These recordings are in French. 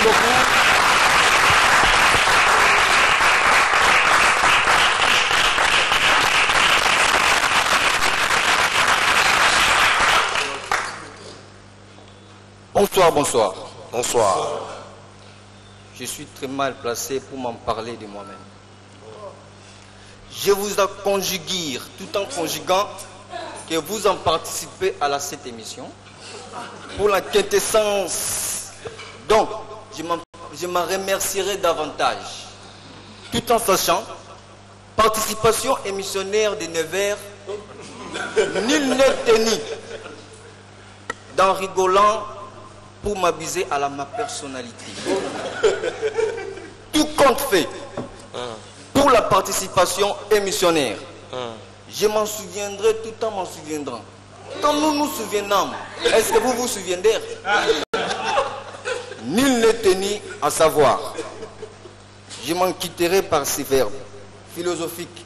beaucoup. Bonsoir, bonsoir. Bonsoir. Je suis très mal placé pour m'en parler de moi-même. Je vous conjuguer tout en conjuguant que vous en participez à cette émission pour la quintessence. Donc, je m'en remercierai davantage. Tout en sachant, participation émissionnaire de Nevers, nul n'est tenu d'en rigolant pour m'abuser à ma personnalité. Tout compte fait pour la participation émissionnaire. Je m'en souviendrai tout en m'en souviendrant. Quand nous nous souvenons, est-ce que vous vous souviendrez? Nul n'est tenu à savoir. Je m'en quitterai par ces verbes philosophiques.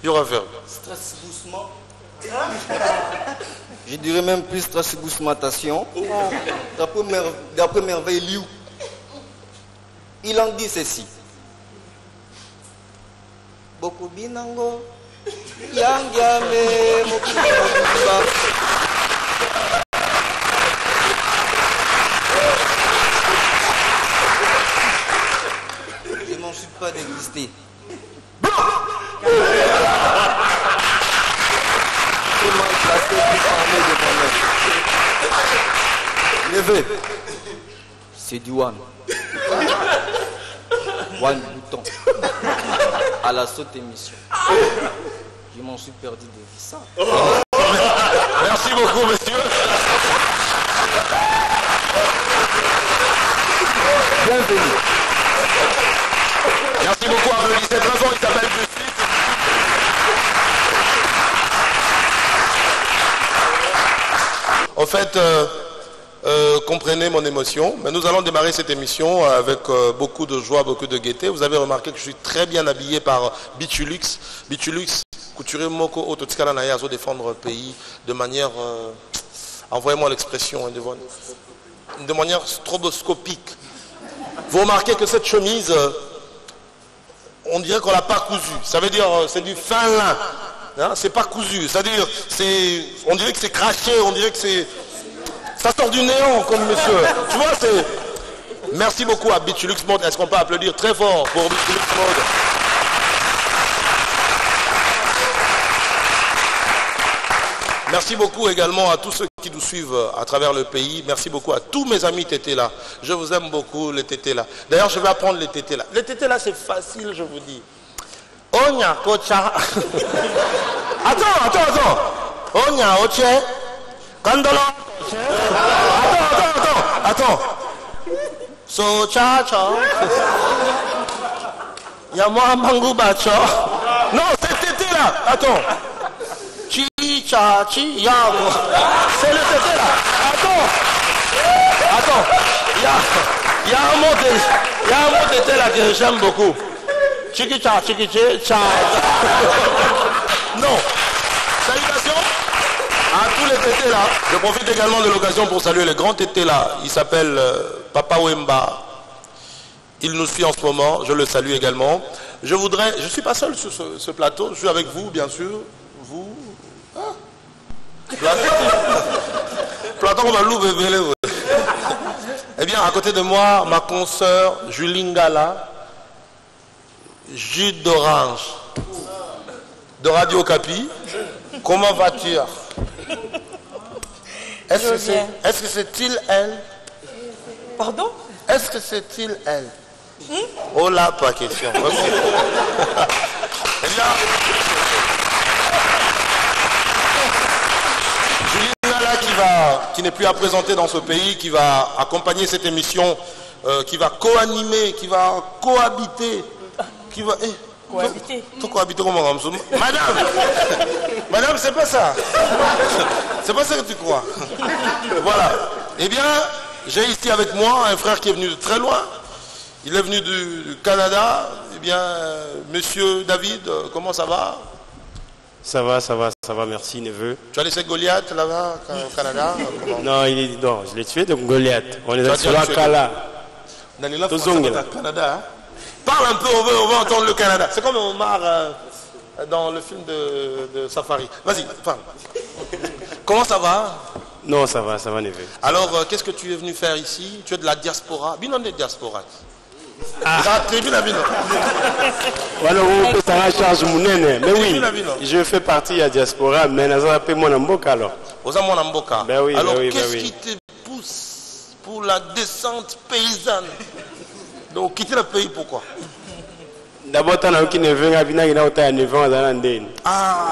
Il y aura verbe. Strasbourgement. Je dirais même plus strasbourgmentation. D'après Merveille Liu. Il en dit ceci. Beaucoup binango. Yangyame mokuba. Je m'en suis pas dégusté. Neveu, c'est du one. One bouton. À la saute émission. Je m'en suis perdu de ça. Merci beaucoup, monsieur. Bienvenue. Merci beaucoup, applaudissez très fort, il s'appelle Bussy. En fait, comprenez mon émotion, mais nous allons démarrer cette émission avec beaucoup de joie, beaucoup de gaieté. Vous avez remarqué que je suis très bien habillé par Bichulux. Bichulux, couturier Moko Ototikala Nayazo, défendre le pays de manière, envoyez-moi l'expression, de manière stroboscopique. Vous remarquez que cette chemise, on dirait qu'on l'a pas cousue. Ça veut dire c'est du fin lin. Hein, c'est pas cousu. C'est-à-dire, on dirait que c'est craché, on dirait que ça sort du néant comme monsieur. Tu vois, c'est... Merci beaucoup à Bichulux Mode. Est-ce qu'on peut applaudir très fort pour Bichulux Mode? Merci beaucoup également à tous ceux qui nous suivent à travers le pays. Merci beaucoup à tous mes amis tétés là. Je vous aime beaucoup les tétés là. D'ailleurs, je vais apprendre les tétés là. Les tétés là, c'est facile, je vous dis. Onya kocha. Attends. Onya oche. Kandolo. Attends. So cha cha. Yama mangu bacho. Non, c'est tété là. Attends. Chi cha chi yamo. C'est le tété là. Attends. Il y a un mot tété là que j'aime beaucoup. Chiki cha. Non. Salutations à tous les tétés là. Je profite également de l'occasion pour saluer les grands tétés là. Il s'appelle Papa Wemba. Il nous suit en ce moment. Je le salue également. Je ne suis pas seul sur ce plateau. Je suis avec vous, bien sûr. Vous. Platon Malou bébé. Eh bien, à côté de moi, ma consoeur Julie Ngala. Jus d'orange de Radio Capi. Comment vas-tu? Est-ce que c'est-il elle? Pardon? Est-ce que c'est-il elle? Oh là, pas question. Eh bien, Julie Nala qui n'est plus à présenter dans ce pays, qui va accompagner cette émission, qui va co-animer, qui va cohabiter. Qui va cohabiter. Cohabiter comment? Madame, c'est pas ça. C'est pas ça que tu crois. Voilà. Eh bien, j'ai ici avec moi un frère qui est venu de très loin. Il est venu du Canada. Eh bien, monsieur David, comment ça va? Ça va, merci, neveu. Tu as laissé Goliath là-bas au Canada? Non, non, je l'ai tué de Goliath. On est sur la Kala. Canada. Hein? Parle un peu, on veut entendre le Canada. C'est comme Omar dans le film de Safari. Vas-y, parle. Comment ça va? Non, ça va, neveu. Alors, qu'est-ce que tu es venu faire ici? Tu es de la diaspora. Binon de diaspora. Mais oui, je fais partie de la diaspora, mais je suis appelé mon Mboka alors. Ben oui, alors, qu'est-ce qui te pousse pour la descente paysanne? Donc, quitter le pays, pourquoi? D'abord, tu as un neveu, tu as un neveu dans l'Andenne. Ah.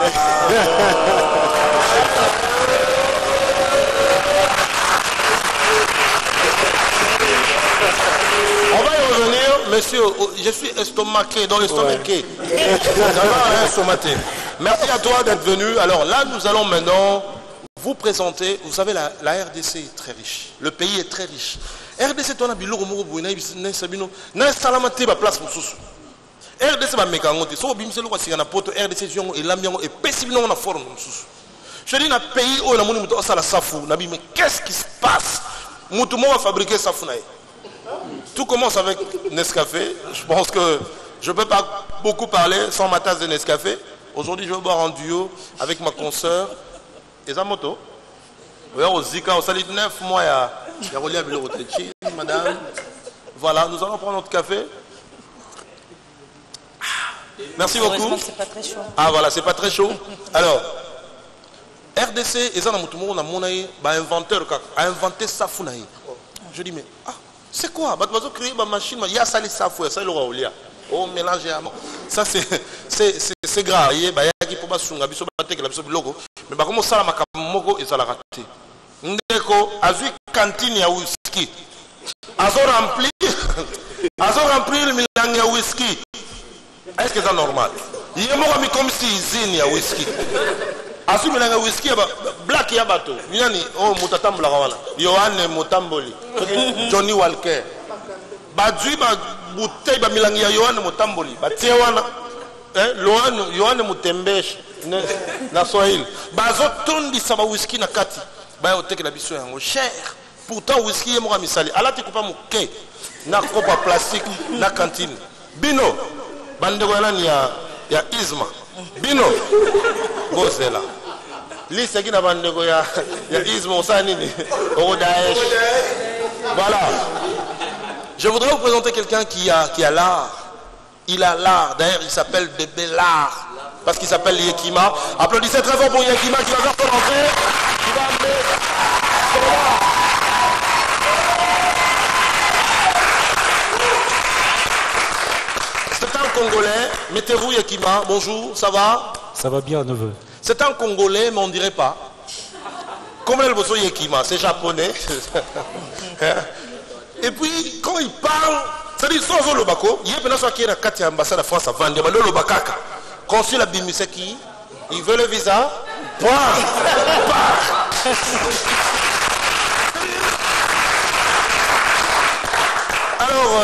On va y revenir, monsieur. Je suis estomaqué, dans l'estomaqué. Estomaqué. Merci à toi d'être venu. Alors là, nous allons maintenant vous présenter. Vous savez, la RDC est très riche. Le pays est très riche. RDC, toi, tu as place pour sous. RDC va me kangote. So bimse lo kwasika na poto RDC jongo elambiango et pesibino na forum sous. Je dis na pays où la moni muto osala safu. Na bi mais qu'est-ce qui se passe? Mutu mo va fabriquer safu na. Tout commence avec Nescafé. Je pense que je ne peux pas beaucoup parler sans ma tasse de Nescafé. Aujourd'hui, je vais boire en duo avec ma consoeur. Ezamoto. Au Zika, au Salit 9 mois, il y a Rolia Bilotechi, madame. Voilà, nous allons prendre notre café. Merci beaucoup. C'est pas très chaud. Ah voilà, c'est pas très chaud. Alors, RDC, on a inventeur a inventé Safunaï. Je dis, mais c'est quoi? Ils ont créé une machine, il y a ça les Safou, ça le Raoulia. Oh, mélange à ça c'est grave. Il y a qui peut pas sunga, biso batek la biso biloko. Mais bah comment ça la makamoko et ça la raté. Ndeko azui cantine ya whisky. Azo rempli le milang ya whisky. Est-ce que c'est normal? Il y a moi comme si usine ya whisky. Azu milang ya whisky black ya bato. Nyani oh mutatambula kawana. Yohane Mutamboli. Johnny Walker. Badui ba bouteille ba milang ya Yohane Mutamboli. Ba tiewana Yohane Mutembesh na Swahili. Bazo tondi sa ba whisky na kati. Ba oteke la biso yango cher. Pourtant whisky ye mo misali. Ala te kupa muke na kopa plastique na cantine. Bino bandeko ya Isma. Bino Bozela. Liste qui n'a pas de goya. Isma Osanini. Au Daesh. Voilà. Je voudrais vous présenter quelqu'un qui a l'art. Il a l'art. D'ailleurs, il s'appelle Bébé l'art. Parce qu'il s'appelle Yekima. Applaudissez très fort pour Yekima qui va faire son entrée. Qui va amener son art. C'est un Congolais. Mettez-vous Yekima. Bonjour, ça va? Ça va bien, neveu. C'est un Congolais, mais on ne dirait pas. Comme le bosso Yekima, c'est japonais. Et puis, quand il parle, ça dit sans le bako, il y a une personne qui est à 4 ambassades de France à vendre, mais le bakaka. Consul à Bimiseki, il veut le visa. Alors,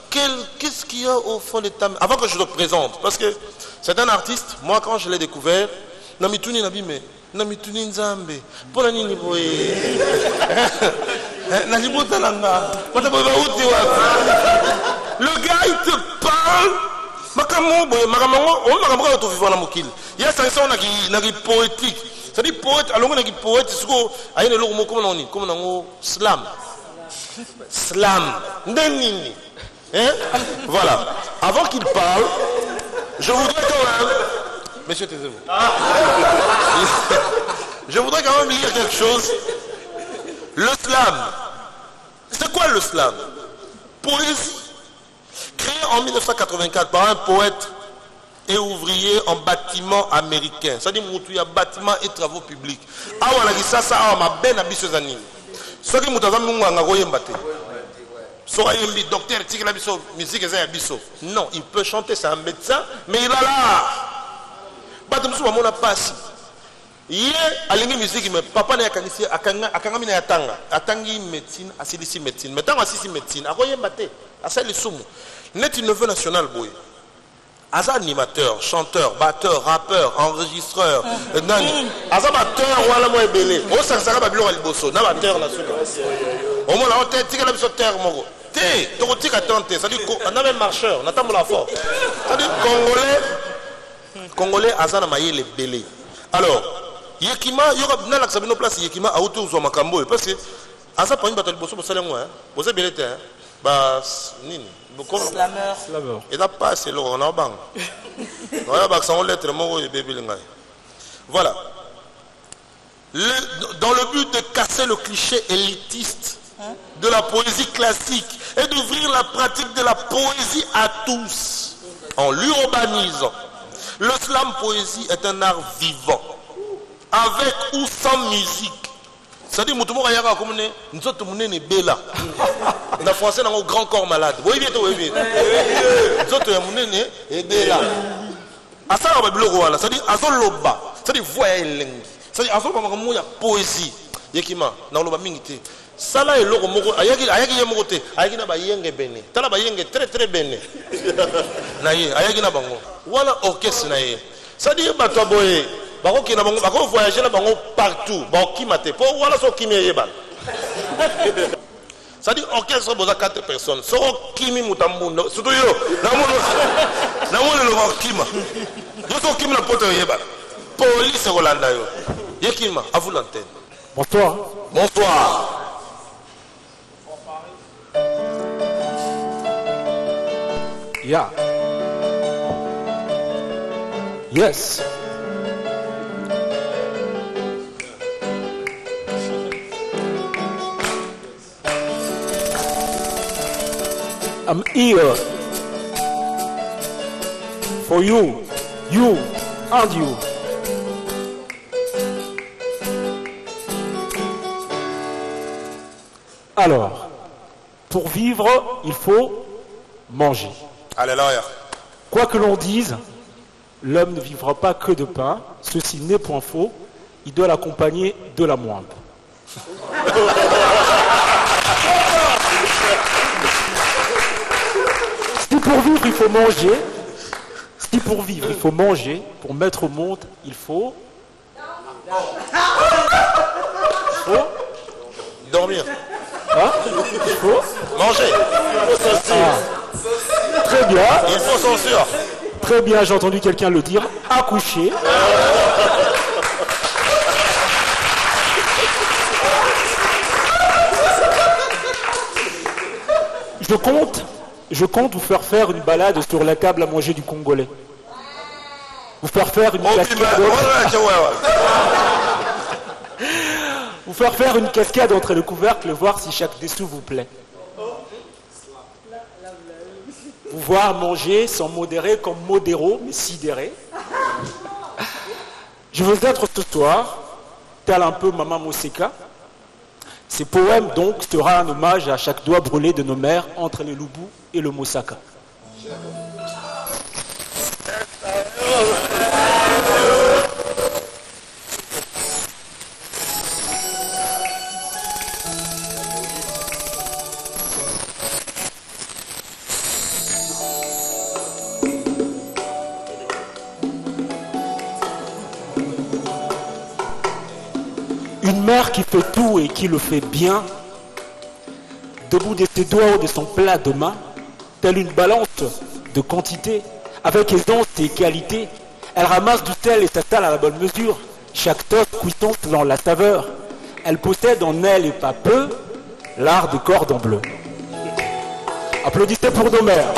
qu'est-ce qu'il y a au fond de ta... Avant que je te présente, parce que c'est un artiste, moi quand je l'ai découvert, Namituni Nabime, Namituni Nzambe, pour la Nini Boye. Le gars il te parle. Il y a ça poétique. C'est-à-dire poète, alors on a poète, c'est le mot comme on slam. Slam. Voilà. Avant qu'il parle, je voudrais quand même. Monsieur, taisez-vous. Je voudrais quand même lire quelque chose. Le slam. C'est quoi le slam? Poésie. Créé en 1984 par un poète et ouvrier en bâtiment américain. Ça dit qu'il y a bâtiment et travaux publics. Non, il peut chanter, c'est un médecin, mais il a l'art. Il y a une musique, mais papa n'a atangi médecine, asilisi médecine. Mais tant assis médecine, a rien batté. A ça les soumou. Net une neveu national boy. Aza animateur, chanteur, batteur, rappeur, enregistreur, nani. Aza batteur wala mo ebele. O sakisaka ba biloko liboso na batteur na suka. Au moins là on t'a tika la biso terre moko. Té, to tika tante, ça dit on a même marcheur, on attend la fort. Ça dit Congolais aza na mayele belé. Alors, Yekima, yoka na la sabino place Yekima a autour zo makambo parce que aza pa une bato liboso bo salengo hein. Bo ze belé té. Ba nini? Slammer. Et là pas c'est on a bang. On a bang sans lettre moko et bébé lingai. Voilà. Dans le but de casser le cliché élitiste de la poésie classique et d'ouvrir la pratique de la poésie à tous en l'urbanisant. Le slam poésie est un art vivant, avec ou sans musique. C'est-à-dire, nous sommes bella. En français, on a un grand corps malade. Oui, bien, oui, bien. Nous sommes bella. C'est-à-dire, azoloba. C'est-à-dire, voyez. C'est-à-dire, azoloba, poésie. Yekima, na loba mingite. Sala et logo moko, ayaki yemote, ayaki na ba yenge bene. Tala ba yenge très très bene. Na ye, ayaki na bango. Voilà orchestre na ye. C'est-à-dire, ba toi boye. Bako ki na bango, bako voyager na bango partout. Bako kimate. Po wala so kimi yebal. C'est-à-dire orchestre boza 4 personnes. So kimi mutambundo. Surtout yo. Na mo le kima. Yo so kimi na poto yebal. Police Rolanda yo. Yekima, à vous l'antenne. Bonsoir. Bonsoir. Yeah. Yes. I'm here for you and you. Alors, pour vivre, il faut manger. Alléluia. Quoi que l'on dise, l'homme ne vivra pas que de pain. Ceci n'est point faux. Il doit l'accompagner de la moindre. Si pour vivre, il faut manger. Si pour vivre, il faut manger. Pour mettre au monde, il faut... Dormir. Hein? Il faut manger. Très bien. Il faut censure. Très bien, j'ai entendu quelqu'un le dire. Accoucher. Je compte vous faire une balade sur la table à manger du Congolais. Vous faire une cascade. Vous faire une cascade entre les couvercles, voir si chaque dessous vous plaît. Vous voir manger sans modérer comme modéro, mais sidéré. Je veux être ce soir, tel un peu Maman Moseka. Ces poèmes donc sera un hommage à chaque doigt brûlé de nos mères entre le Lubu et le Mosaka. Une mère qui fait tout et qui le fait bien, debout de ses doigts ou de son plat de main, telle une balance de quantité, avec aisance et qualité, elle ramasse du sel et s'attale à la bonne mesure, chaque tosse cuisson selon la saveur. Elle possède en elle et pas peu, l'art des cordons bleus. Applaudissez pour nos mères.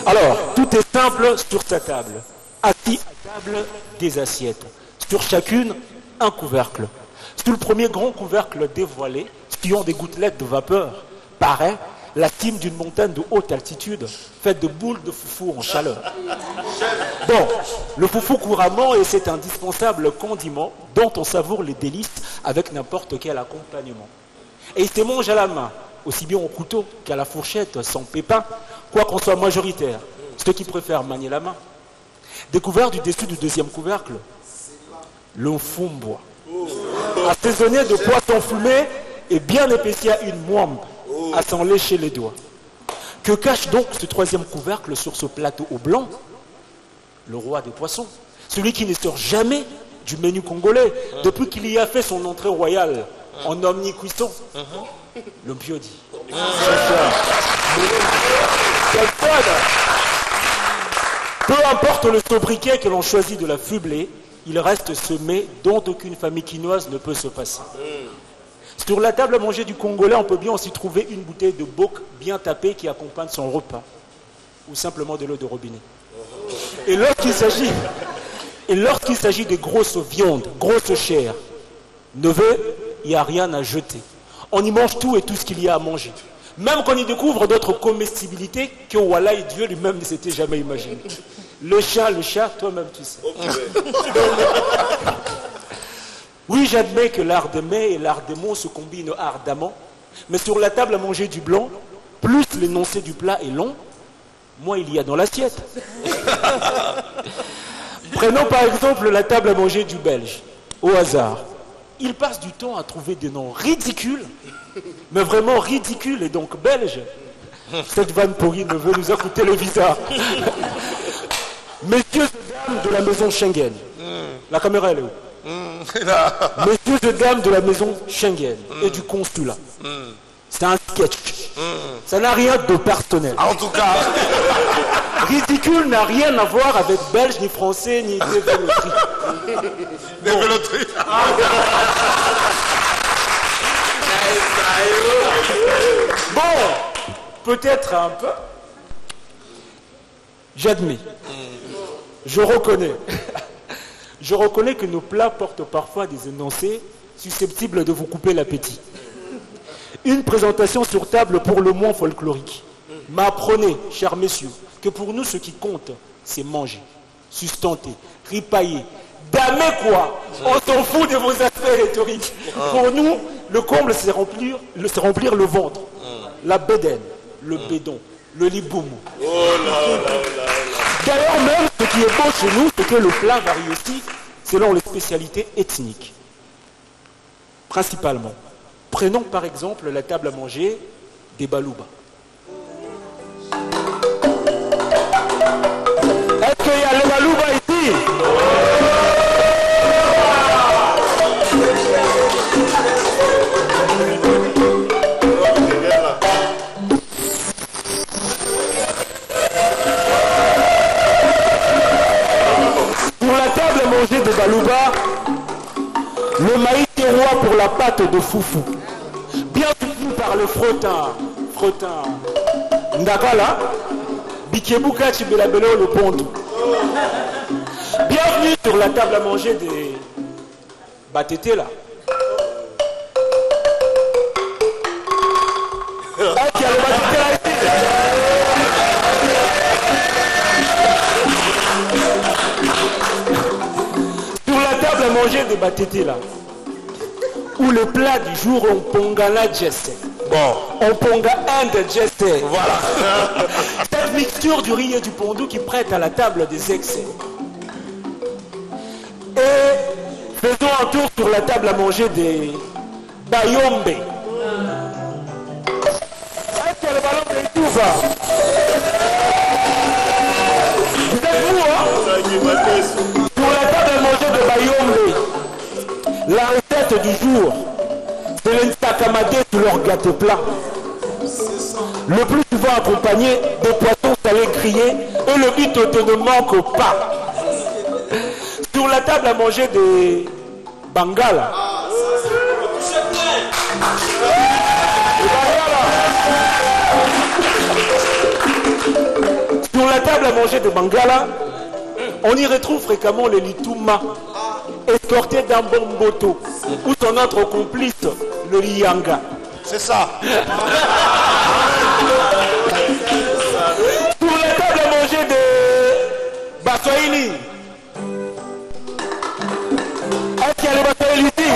Alors, tout est simple sur sa table. Assis à table, des assiettes. Sur chacune, un couvercle. Sous le premier grand couvercle dévoilé, spillons des gouttelettes de vapeur, paraît la cime d'une montagne de haute altitude, faite de boules de foufou en chaleur. Bon, le foufou couramment est cet indispensable condiment dont on savoure les délices avec n'importe quel accompagnement. Et il se mange à la main, aussi bien au couteau qu'à la fourchette sans pépin, quoi qu'on soit majoritaire, ceux qui préfèrent manier la main. Découvert du dessus du deuxième couvercle, le fumbois, assaisonné de poisson fumé et bien épaissi à une moimbe à s'en lécher les doigts. Que cache donc ce troisième couvercle sur ce plateau au blanc? Le roi des poissons, celui qui ne sort jamais du menu congolais depuis qu'il y a fait son entrée royale en omnicuisson. Le biodi. Peu importe le sobriquet que l'on choisit de la fubler, il reste ce mets dont aucune famille quinoise ne peut se passer. Sur la table à manger du Congolais, on peut bien aussi trouver une bouteille de boc bien tapée qui accompagne son repas, ou simplement de l'eau de robinet. Et lorsqu'il s'agit des grosses viandes, grosses chairs, neveu, il n'y a rien à jeter. On y mange tout et tout ce qu'il y a à manger. Même qu'on y découvre d'autres comestibilités que Wallah et Dieu lui-même ne s'était jamais imaginé. Le chat, toi-même tu sais. Oui, j'admets que l'art des mets et l'art des mots se combinent ardemment, mais sur la table à manger du blanc, plus l'énoncé du plat est long, moins il y a dans l'assiette. Prenons par exemple la table à manger du belge, au hasard. Il passe du temps à trouver des noms ridicules, mais vraiment ridicules et donc belges. Cette vanne pourrie ne veut nous a coûté le visa. Messieurs et dames de la maison Schengen. La caméra elle est où? Messieurs et dames de la maison Schengen et du consulat. C'est un sketch. Ça n'a rien de personnel. En tout cas, ridicule n'a rien à voir avec belge, ni français, ni développé. développerie. Bon, peut-être un peu. J'admets. Je reconnais. Je reconnais que nos plats portent parfois des énoncés susceptibles de vous couper l'appétit. Une présentation sur table pour le moins folklorique. Mais apprenez, chers messieurs, que pour nous, ce qui compte, c'est manger, sustenter, ripailler. Damé quoi! On s'en fout de vos aspects rhétoriques. Pour nous, le comble, c'est remplir le ventre, la bédaine, le bédon, le liboum. D'ailleurs, même ce qui est beau chez nous, c'est que le plat varie aussi selon les spécialités ethniques. Principalement. Prenons par exemple la table à manger des Balouba. Est-ce qu'il y a le Balouba ici? Pour la table à manger des Balouba, le maïs terroir pour la pâte de foufou. Bien soutenu par le frottin. Ndakala, Bikebuka Chibelabelo le Pondou. Bienvenue sur la table à manger des Batété là. Est-ce qu'il y a le Batété là ici? Sur la table à manger des Batété là. Ou le plat du jour, on ponga la jesse. Bon. On ponga un de jesse. Voilà. Cette mixture du riz et du pondou qui prête à la table des excès. Et faisons un tour sur la table à manger des Bayombe. Est-ce que le ballon de tout va? Vous êtes vous, hein? Sur la table à manger de Bayombe, la recette du jour, c'est l'Instacamadé sur leur gâteau plat. Le plus souvent accompagné de poissons salés grillés et le bitote ne manque pas. Sur la table à manger des Bangala. Sur la table à manger de Bangala, on y retrouve fréquemment les Litouma, escorté d'un bon moto, ou son autre complice, le Lianga. C'est ça. Pour la table à manger de Baswahili. Est-ce qu'il y a le Baswahili ici?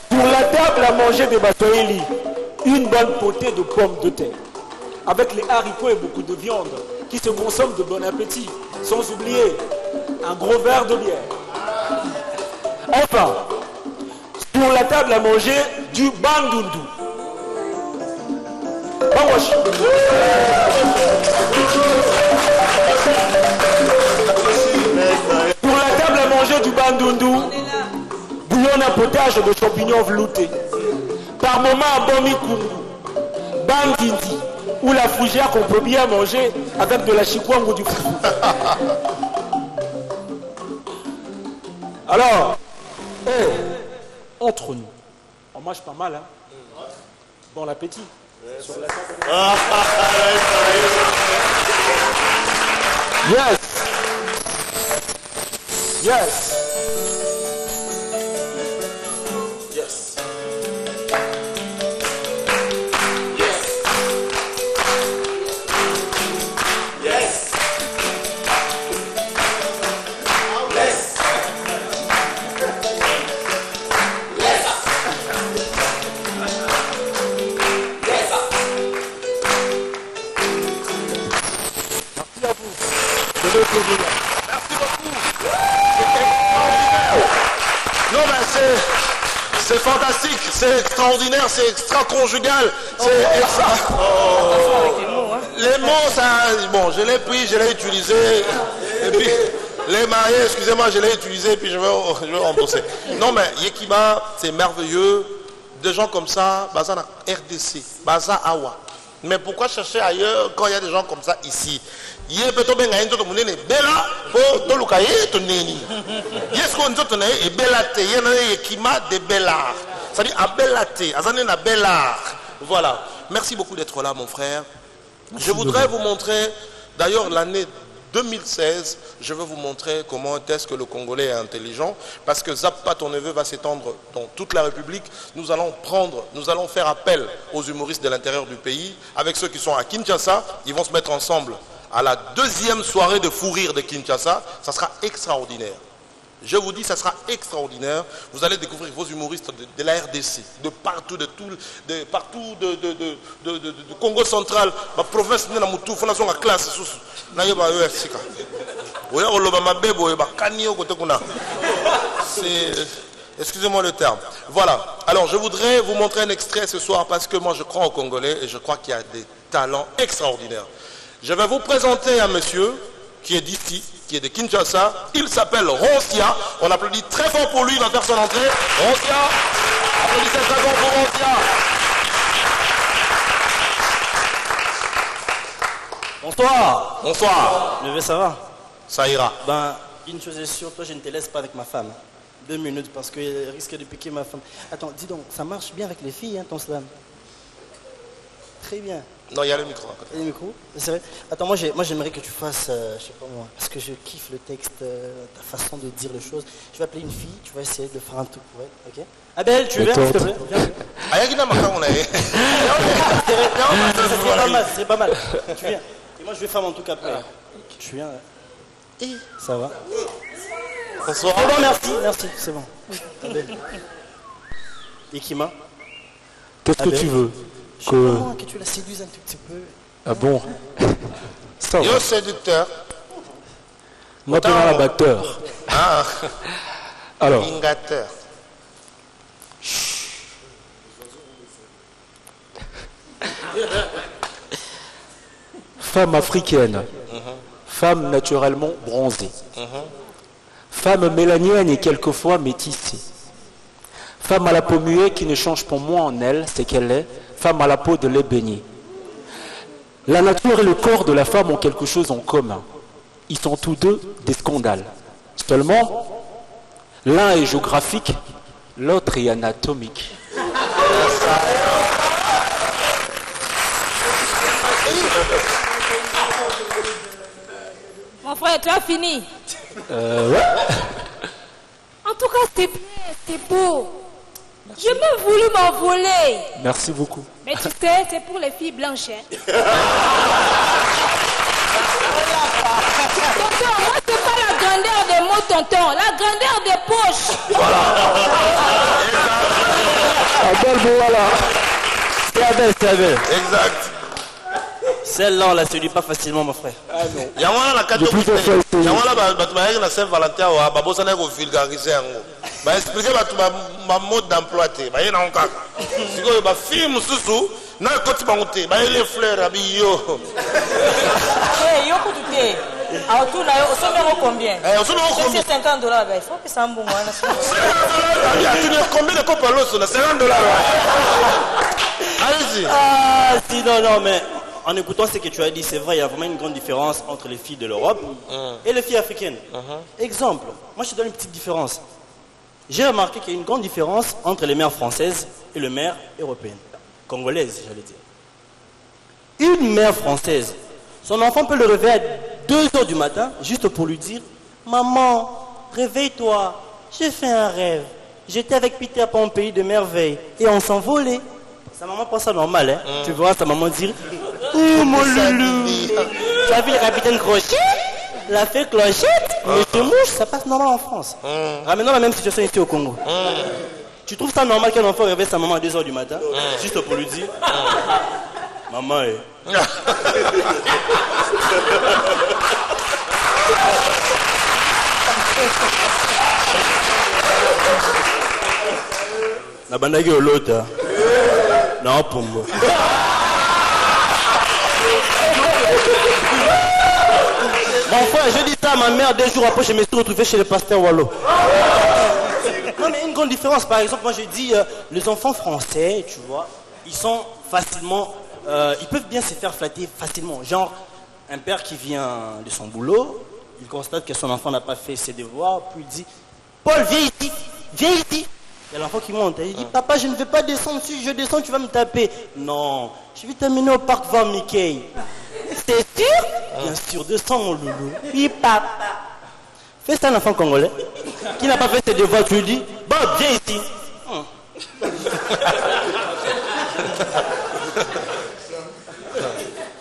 Pour la table à manger de Baswahili, une bonne potée de pommes de terre, avec les haricots et beaucoup de viande, qui se consomment de bon appétit, sans oublier un gros verre de bière. Enfin, sur la table à manger du bandundu. Bangwashi. Pour la table à manger du bandundu, bouillon à potage de champignons veloutés. Par moment à bomikungu, bandindi, ou la fougère qu'on peut bien manger avec de la chikwang ou du foufou. Alors, entre nous, on mange pas mal, hein? Bon appétit. Yes. Yes. Yes. Merci beaucoup. Non mais c'est fantastique, c'est extraordinaire, c'est extra-conjugal, c'est extra... Les mots, ça... Bon, je l'ai pris, je l'ai utilisé, et puis les mariés, excusez-moi, je l'ai utilisé, et puis je vais rembourser. Non mais Yekima, c'est merveilleux, des gens comme ça, Baza na RDC, Baza Awa. Mais pourquoi chercher ailleurs quand il y a des gens comme ça ici? Yé peut ben gagne tout monde ne bela pour tout le cahier tout neni. Yes qu'on tout ne et belate yena Yekima de Bellar. Ça dit à belate, azane na Bellar. Voilà. Merci beaucoup d'être là mon frère. Je voudrais vous montrer d'ailleurs l'année 2016, je vais vous montrer comment est-ce que le Congolais est intelligent, parce que Zappa, ton neveu, va s'étendre dans toute la République. Nous allons faire appel aux humoristes de l'intérieur du pays, avec ceux qui sont à Kinshasa. Ils vont se mettre ensemble à la deuxième soirée de fou rire de Kinshasa. Ça sera extraordinaire. Je vous dis, ça sera extraordinaire. Vous allez découvrir vos humoristes de la RDC, de partout, de Congo central, la province de Namutu, fondation la classe. Excusez-moi le terme. Voilà. Alors, je voudrais vous montrer un extrait ce soir parce que moi, je crois aux Congolais et je crois qu'il y a des talents extraordinaires. Je vais vous présenter un monsieur qui est d'ici, qui est de Kinshasa. Il s'appelle Roncia. On applaudit très fort pour lui, il va faire son entrée. Roncia, applaudissez très fort pour Roncia. Bonsoir. Bonsoir. Neveu, ça va? Ça ira. Ben, une chose est sûre, toi je ne te laisse pas avec ma femme. 2 minutes parce qu'elle risque de piquer ma femme. Attends, dis donc, ça marche bien avec les filles, hein, ton slam? Très bien. Non, il y a le micro. Et le micro? C'est vrai? Attends, moi j'aimerais que tu fasses, je sais pas moi, parce que je kiffe le texte, ta façon de dire les choses. Je vais appeler une fille, tu vas essayer de faire un truc pour elle, ok? Abel, tu viens, s'il te plaît? C'est pas mal. Tu viens. Et moi je vais faire mon truc après. Tu viens. Ça va? Bonsoir. C'est bon, merci, c'est bon. Abel. Yekima? Qu'est-ce que tu veux? Que tu la séduises un tout petit peu. Ah bon? Ça va. Yo séducteur. Moi, tu es batteur. Ah. Alors. Ingateur. Femme africaine. Femme naturellement bronzée. Femme mélanienne et quelquefois métissée. Femme à la peau muette qui ne change pour moi en elle, c'est qu'elle est. Femme à la peau de lait baigné. La nature et le corps de la femme ont quelque chose en commun. Ils sont tous deux des scandales. Seulement, l'un est géographique, l'autre est anatomique. Mon frère, tu as fini? Ouais. En tout cas, c'est beau. Je me voulu m'envoler. Merci beaucoup. Mais tu sais, c'est pour les filles blanches. Hein. Tonton, moi, c'est pas la grandeur des mots, tonton. La grandeur des poches. Abel, voilà. C'est Abel. Exact. Celle-là, on la séduit pas facilement, mon frère. Ah non. Il y a un la carte de il y a un la Saint-Valentin, bah bon ça n'est qu'au vulgariser en gros. Bah expliquer ma mode d'emploi té. Bah il y a un cas. C'est que bah film sous na côté bangoté. Bah les fleurs abio. Eh yo kututé. A autour là, au sommet combien? Au sommet combien? C'est $50. Il faut que ça me bon. Combien de copains là? $50. Allez-y. Ah, si, non, mais en écoutant ce que tu as dit, c'est vrai, il y a vraiment une grande différence entre les filles de l'Europe et les filles africaines. Exemple, moi je te donne une petite différence. J'ai remarqué qu'il y a une grande différence entre les mères françaises et les mères européennes. Congolaises, j'allais dire. Une mère française, son enfant peut le réveiller à 2 h du matin, juste pour lui dire « Maman, réveille-toi, j'ai fait un rêve. J'étais avec Peter Pan au pays de merveilles et on s'envolait. » Sa maman pense ça normal, hein. Tu vois sa maman dire « Oh mon loulou, tu as vu le capitaine Crochet, la fée Clochette, les mouches, ça passe normal en France. » Ramenons la même situation ici au Congo. Tu trouves ça normal qu'un enfant réveille sa maman à 2 h du matin, juste pour lui dire « Maman, la bandage au l'autre. Non, pour moi. Mon frère, je dis ça à ma mère 2 jours après, je me suis retrouvé chez le pasteur Wallo. Non, mais une grande différence, par exemple, moi je dis, les enfants français, tu vois, ils sont facilement, ils peuvent bien se faire flatter facilement. Genre, un père qui vient de son boulot, il constate que son enfant n'a pas fait ses devoirs, puis il dit, Paul, viens ici, viens ici. Il y a l'enfant qui monte, il dit, papa, je ne vais pas descendre, si je descends, tu vas me taper. Non, je vais t'amener au parc voir Mickey. C'est sûr? Bien sûr, descends mon loulou. Oui, papa. Fais ça un enfant congolais qui n'a pas fait ses devoirs, tu lui dis, Bob, viens ici.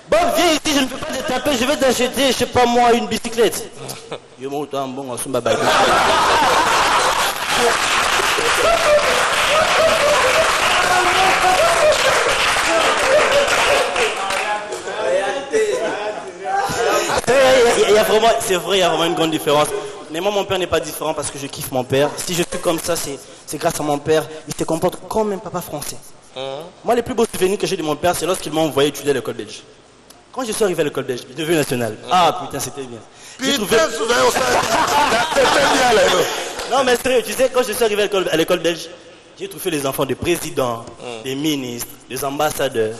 Bob, viens ici, je ne peux pas te taper, je vais t'acheter, je sais pas moi, une bicyclette. Yo, mon temps, bon, on se bat. C'est vrai, il y a vraiment une grande différence. Mais moi, mon père n'est pas différent parce que je kiffe mon père. Si je suis comme ça, c'est grâce à mon père. Il se comporte comme un papa français. Moi, les plus beaux souvenirs que j'ai de mon père, c'est lorsqu'il m'a envoyé étudier à l'école belge. Quand je suis arrivé à l'école belge, je devenu national. Ah putain, c'était bien. Non, mais sérieux, tu sais, quand je suis arrivé à l'école belge, j'ai trouvé les enfants des présidents, des ministres, des ambassadeurs.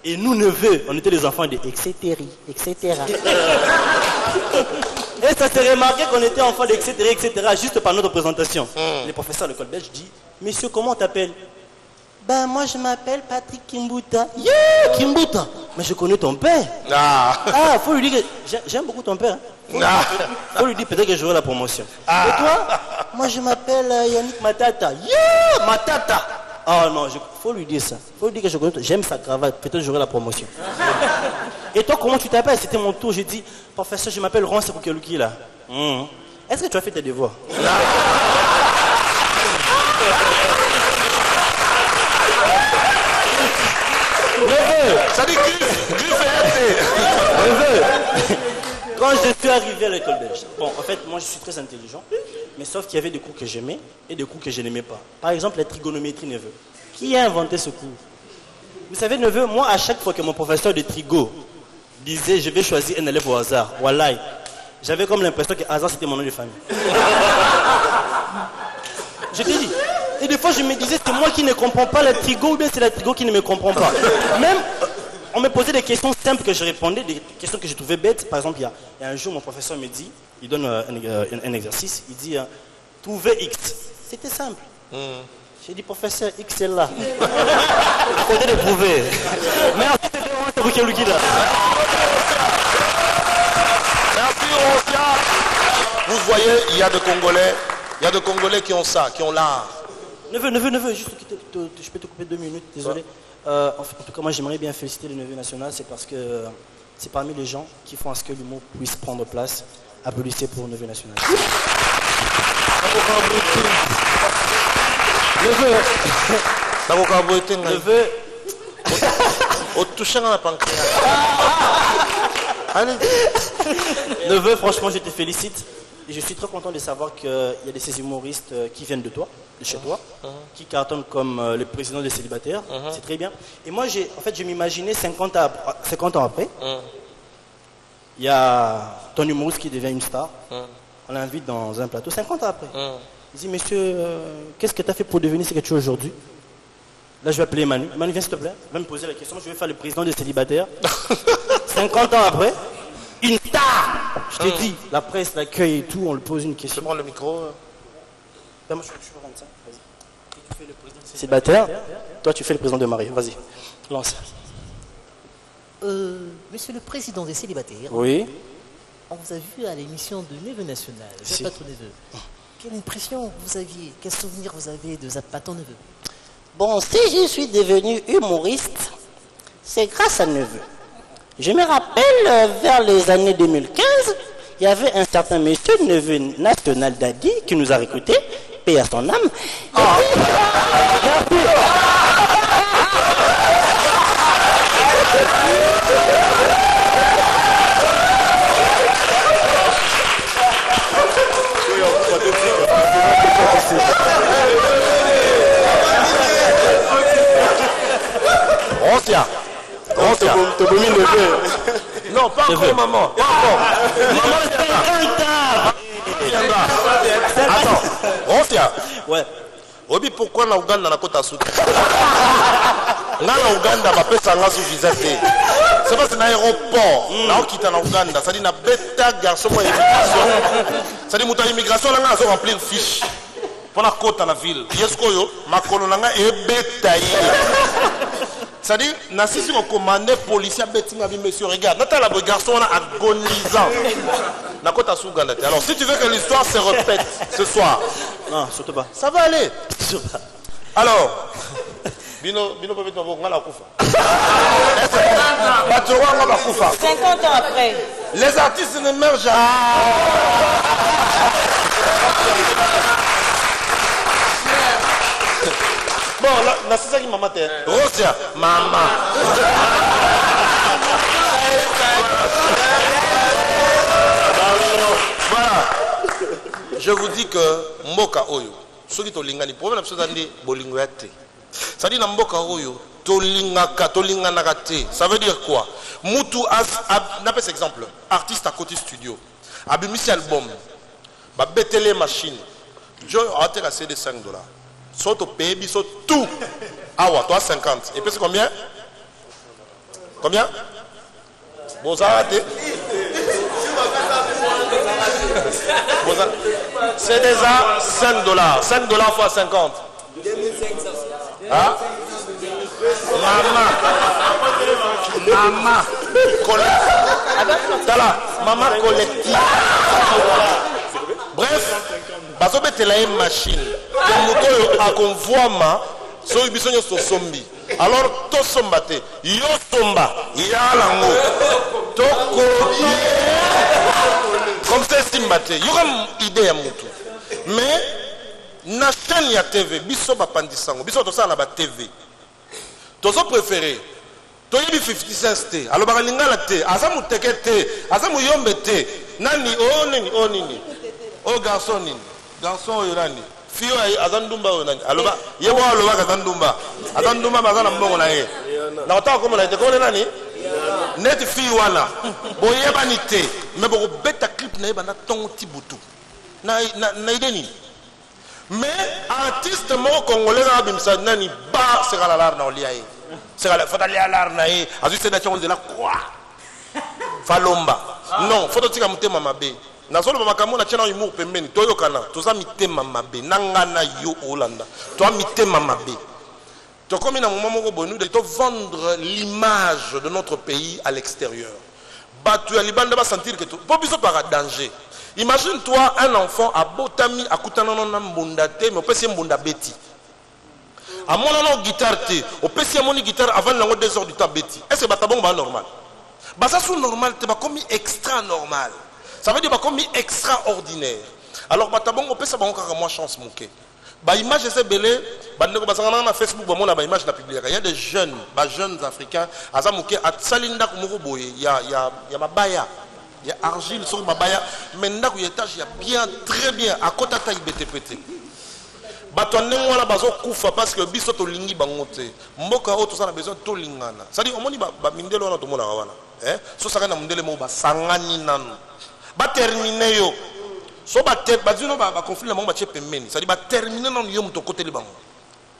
Et nous, neveux, on était les enfants des etc. Et ça s'est remarqué qu'on était enfants d'etc. Juste par notre présentation. Les professeurs de l'école belge disent, monsieur, comment on t'appelle? Ben, moi, je m'appelle Patrick Kimbuta. Yeah, Kimbuta. Mais je connais ton père. Ah, faut lui dire que j'aime beaucoup ton père. Faut lui dire peut-être que j'aurai la promotion. Et toi? Moi, je m'appelle Yannick Matata. Yeah, Matata. Oh non, faut lui dire ça. Faut lui dire que j'aime sa cravate. Peut-être que j'aurai la promotion. Et toi, comment tu t'appelles? C'était mon tour. J'ai dit, professeur, je m'appelle Ron Seroukeluki là. Est-ce que tu as fait tes devoirs? Ça dit quand je suis arrivé à l'école belge, bon, en fait, moi je suis très intelligent, mais sauf qu'il y avait des cours que j'aimais et des cours que je n'aimais pas. Par exemple, la trigonométrie, neveu. Qui a inventé ce cours? Vous savez, neveu, moi, à chaque fois que mon professeur de trigo disait je vais choisir un élève au hasard, wallahi, j'avais comme l'impression que hasard c'était mon nom de famille. Je t'ai dit. Et des fois, je me disais, c'est moi qui ne comprends pas la trigo ou bien c'est la trigo qui ne me comprend pas. Même, on me posait des questions simples que je répondais, des questions que je trouvais bêtes. Par exemple, il y a un jour, mon professeur me dit, il donne un exercice, il dit, trouver X. C'était simple. J'ai dit, professeur, X est là. Il faut le prouver. Merci, c'était vraiment Ruki là. Merci, Rosia. Vous voyez, il y a de Congolais qui ont ça, qui ont l'art. Neveu, juste je peux te couper 2 minutes, désolé. En tout cas, moi j'aimerais bien féliciter le neveu national, c'est parce que c'est parmi les gens qui font à ce que l'humour puisse prendre place. Applaudissez pour le neveu national. Neveu. Au toucher dans la pancréas. Allez. Neveu, franchement, je te félicite. Et je suis très content de savoir qu'il y a de ces humoristes qui viennent de toi, de chez toi, qui cartonnent comme le président des célibataires. C'est très bien. Et moi, je m'imaginais 50 ans après. Il y a ton humoriste qui devient une star. On l'invite dans un plateau 50 ans après. Il dit, monsieur, qu'est-ce que tu as fait pour devenir ce que tu es aujourd'hui? Là, je vais appeler Manu. Manu, viens s'il te plaît. Va me poser la question. Je vais faire le président des célibataires. 50 ans après, une star. Je t'ai dit, la presse l'accueille et tout, on lui pose une question. Je prends le micro. Ben, moi, je peux rendre ça. Vas-y. Tu fais le président des célibataires. Toi, tu fais le président de Marie. Vas-y. Lance. Monsieur le président des célibataires, Oui. on vous a vu à l'émission de Neveu National, Zapato Neveu. Quelle impression vous aviez, quel souvenir vous avez de Zapato Neveu? Bon, si je suis devenu humoriste, c'est grâce à Neveu. Je me rappelle, vers les années 2015, il y avait un certain monsieur Neveu National Dadi qui nous a recrutés, paix à son âme. Rosia. Rosia. Non, pas encore maman. Pas encore. Maman, attends. Rosia. Ouais. Obi, pourquoi na Uganda na kota suti? Na Uganda bapesa nga su visa te. C'est parce que na aéroport, na okita na Uganda, ça dit na beta garçon pour immigration. Ça dit muta immigration là nga so remplir fiche. Pour la côte à la ville. Yesko yo, ma colonanga est bétaillé. C'est-à-dire, si on commande policier, monsieur, regarde, notre garçon agonisant. Alors, si tu veux que l'histoire se répète ce soir, non, surtout pas. Ça va aller. Alors, Bino, 50 ans après. Les artistes ne meurent jamais. Bon, là, c'est ça qui m'a maté. Rosia, maman. Voilà. Je vous dis que Mboka Oyo, ceux qui tolingani, problème absolument bolingwate. Ça dit dans Mboka Oyo, tolingaka, tolinganakate. Ça veut dire quoi? Moutou n'a pas cet exemple. Artiste à côté studio. Abimisi album. Ba betele machine. Je a cassé de $5. Soit au pays, soit tout. Ah ouais, toi 50. Et puis c'est combien? Combien? Bon, ça a été. C'est déjà $5. $5 fois 50. Hein? Maman. Maman collective. Bref, bazobete la machine. Moto a convoiement, so ibisonyo so sombi. Alors to sombate, yo somba, ya lango. Toko comme c'est simbate. Yo comme idée ya moto. Mais na chaîne ya TV, biso ba pandisango, biso to ça na ba TV. Tozo préféré. Toyebi 50 cents te. Alors ba lingala te, asamu teke te, asamu yombe te. Nani o nini. Oh garçon nini. Garçon yorani. Fio azandumba onani. Aloba yebo aloba azandumba. Azandumba bazana mbongo na ye. Na otaka komo na te ko nani? Net fio wana. Boyeba ni te. Mais boko beta clip na yeba na tongo tibutu. Na ideni. Mais artiste mo congolais na bimsa nani ba sera la lar na oliaye. Sera la fata lia lar na ye. Azu c'est d'action de la quoi. Falomba. Non, faut tika mutema mabe. Nazolo makambo na tena humour pembeni toyokana toza mitema mabe nangana yo Hollanda toi mitema mabe to comme na moment moko bonu de to vendre l'image de notre pays à l'extérieur batu ya libanda ba sentir que pour biso par danger. Imagine toi un enfant à botami akutana na mbunda te mais opesi mbunda beti a mona na guitare te opesi moni guitare avant nango 2 heures du temps beti est-ce que batabon ba normal ba ça sous normal te ba comme extra normal. Ça veut dire comme extraordinaire. Alors batabongo pesa bango kaka moi chance moké. Bah image c'est belé, bah nous parce qu'on a Facebook, bah mon a image la publier. Il y a des jeunes, bah jeunes africains, azamuke at salinda kumuru boye, il y a mabaya, il y a argile sur mabaya, mais ndaku étage il y a bien très bien à côté taille BTPT. Bah toi n'engwala bazo kufa parce que biso to lingi bangote, mboka o to ça a besoin to lingana. Ça dit au moins bah mindelo na to mona wana, so ça na mindele mo ba sangani nanu, bah terminer yo. So ba conflit na bango ba pembeni ça dit ba terminer non yo muto côté libango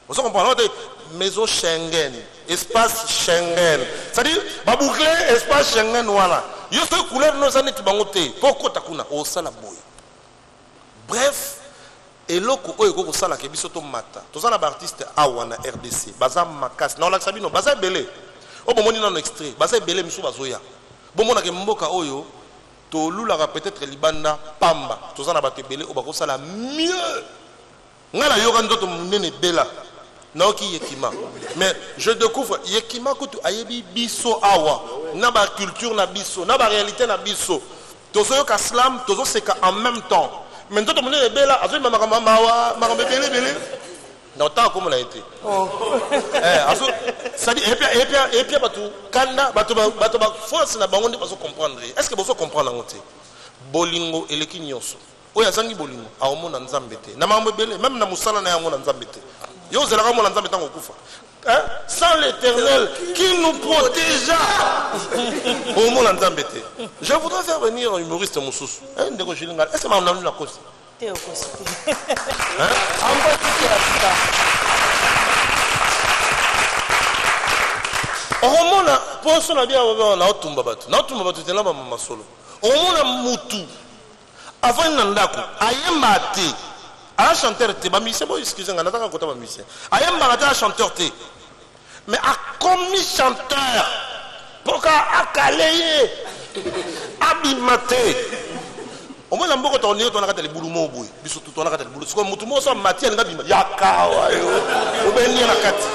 vous comprenez maison Schengen espace Schengen ça dit ba boucler espace Schengen wala yo so couleur no ça net bango te poko takuna o sala boy bref eloko oyo ko sala ke biso to mata to za na ba artiste awa na RDC baza makas na la sabino baza belé o bomoni na no extrait baza belé miso bazoya bomona ke mboka oyo to lulaka peut-être libanda pamba toza na bato ebele oyo bakosala mieux nga na yoka nzoto monene bela naoki yekima mais je découvre yekima kutu ayebi biso awa na ba culture na biso na ba réalité na biso tozoyoka slam tozoseka en même temps mais nzoto monene bela azoyeba makambo mawa makambo ebele ebele na otanga komo na ye te et puis bato kanda bato force na bango nde bazo comprendre est-ce que bazo comprendre yango te bolingo eleki nyonso oyo azangi bolingo aomona nzambe te na makambo ebele même na mosala na yango na nzambe te yo ozelaka mona nzambe ntango okufa sans l'éternel qui nous protégea omona nzambe te je voudrais faire venir un humoriste mosusu ndeko jilinga est-ce que makambo na nuna kosi te okosi te omona poso na bia na otumba bato te na ba masolo omona mutu avant na ndako ayemba te a chanteur te ba musicien bo excusez nga nataka kota ba musicien ayemba ta chanteur te mais a commis chanteur poka akaleye abimate omona mboko to nyo to na katele bulu mo boy biso to na katele bulu siko mutu mo so mati nga bima yakawa yo obeni na kati.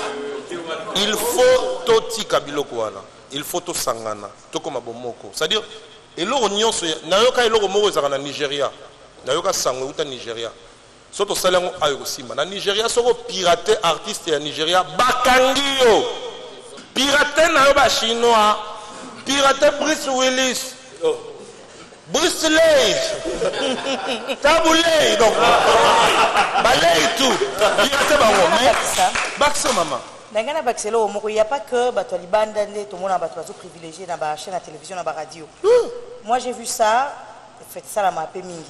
Il faut toti kabiloko wana. Il faut to sangana. To koma bomoko. C'est-à-dire eloko nyonso nayoka eloko moko ezaka na Nigeria. Nayoka sango uta Nigeria. Soto salango ayo simba. Na Nigeria soko pirater artiste ya Nigeria bakangio. Pirater na yo ba chinois. Pirater Bruce Willis. Bruce Lee. Taboulé donc. Balay tout. Pirater bango mais bakso maman. Nangana Baxelo, il n'y a pas que Batolibanda, tout le monde a privilégié dans la chaîne, la télévision, dans la radio. Moi j'ai vu ça, fait ça la mapé mingi.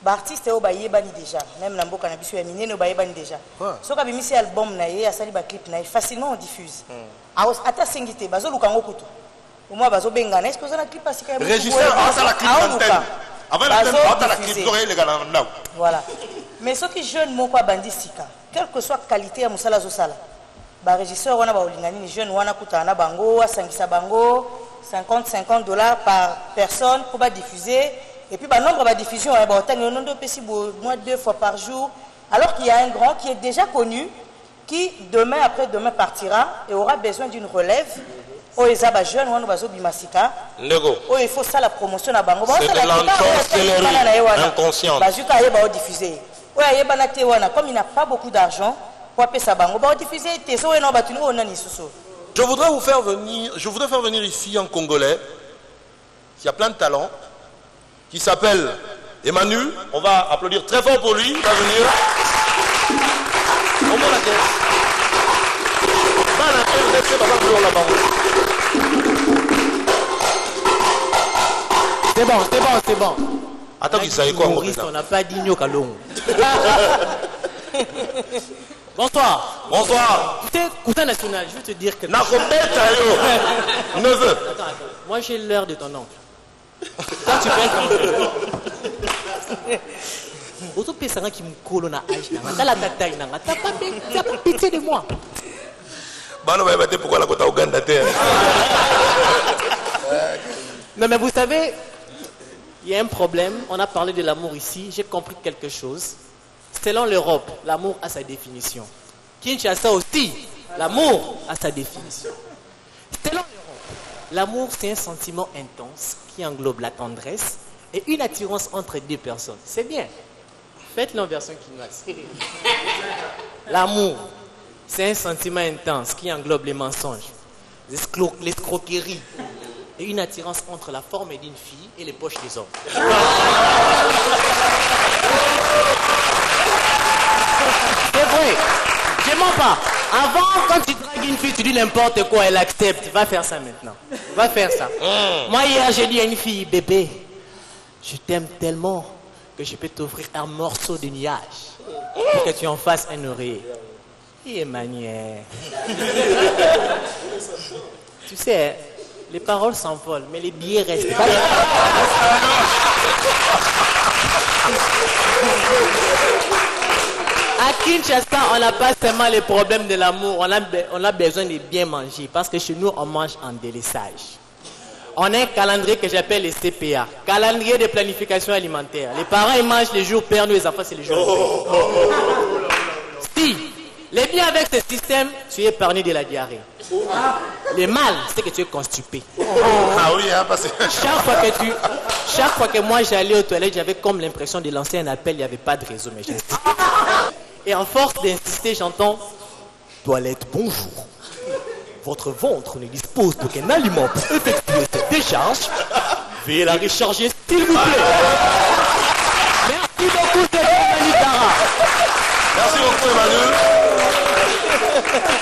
L'artiste est au Bayébani déjà, même Lambo Cannabis est miné au Bayébani déjà. Ce qui a mis cet album, il a sali clip, facilement on diffuse. Ata singité, bazo lukango kutu. Au moins bazo bengana, est-ce que vous avez un clip parce que régisseur, on a la clip d'antenne. Avant l'antenne, on a la clip d'oreille, les gars là. Voilà. Mais ceux qui jeune mon quoi bandistika, quelle que soit la qualité à Moussala Zosala. Ba régisseur wana ba olingani jeune wana kutana bango asangisa bango $50 par personne pour ba diffuser et puis ba nombre ba diffusion ba otanga nondo pesi moins 2 fois par jour alors qu'il y a un grand qui est déjà connu qui demain après demain partira et aura besoin d'une relève o eza ba jeune wana bazo bimasika nego o il faut ça la promotion na bango c'est de l'entorsellerie inconsciente ba juka yeba o diffuser o yeba na te wana comme il n'a pas beaucoup d'argent. Je voudrais faire venir ici un Congolais qui a plein de talent, qui s'appelle Emmanuel. On va applaudir très fort pour lui. Il va venir. C'est bon. Attends, il savait quoi, on n'a pas dit Nyokalong. Bonsoir. Bonsoir. Écoutez, Kouta National, je veux te dire que... Neveu. Attends. Moi, j'ai l'heure de ton oncle. Toi, tu fais Auto pesanga qui me colle na âge na la taille na t'as pas pitié de moi. Pourquoi la côte Ouganda terre? Non mais vous savez, il y a un problème. On a parlé de l'amour ici. J'ai compris quelque chose. Selon l'Europe, l'amour a sa définition. Kinshasa aussi, l'amour a sa définition. Selon l'Europe, l'amour c'est un sentiment intense qui englobe la tendresse et une attirance entre deux personnes. C'est bien. Faites-le en version quinoise. L'amour, c'est un sentiment intense qui englobe les mensonges, l'escroquerie et une attirance entre la forme d'une fille et les poches des hommes. C'est vrai, je mens pas. Avant, quand tu dragues une fille, tu dis n'importe quoi, elle accepte. Va faire ça maintenant. Va faire ça. Moi, hier, j'ai dit à une fille, bébé, je t'aime tellement que je peux t'offrir un morceau de nuage pour que tu en fasses un oreiller. Et manière. Tu sais, les paroles s'envolent, mais les billets restent. À Kinshasa, on n'a pas seulement les problèmes de l'amour, on a besoin de bien manger, parce que chez nous, on mange en délaissage. On a un calendrier que j'appelle le CPA, calendrier de planification alimentaire. Les parents, ils mangent les jours pères, nous, les enfants, c'est les jours pères. Si, les biens avec ce système, tu es épargné de la diarrhée. Le mal, c'est que tu es constipé. Ah oui, hein, parce que... Chaque fois que moi j'allais aux toilettes, j'avais comme l'impression de lancer un appel, il n'y avait pas de réseau, mais j'insistais. Et en force d'insister, j'entends « Toilette, bonjour. Votre ventre ne dispose d'aucun aliment pour effectuer cette décharge. Veuillez la recharger, s'il vous plaît. » Merci beaucoup, c'est Emmanuel Tara. Merci beaucoup, Emmanuel.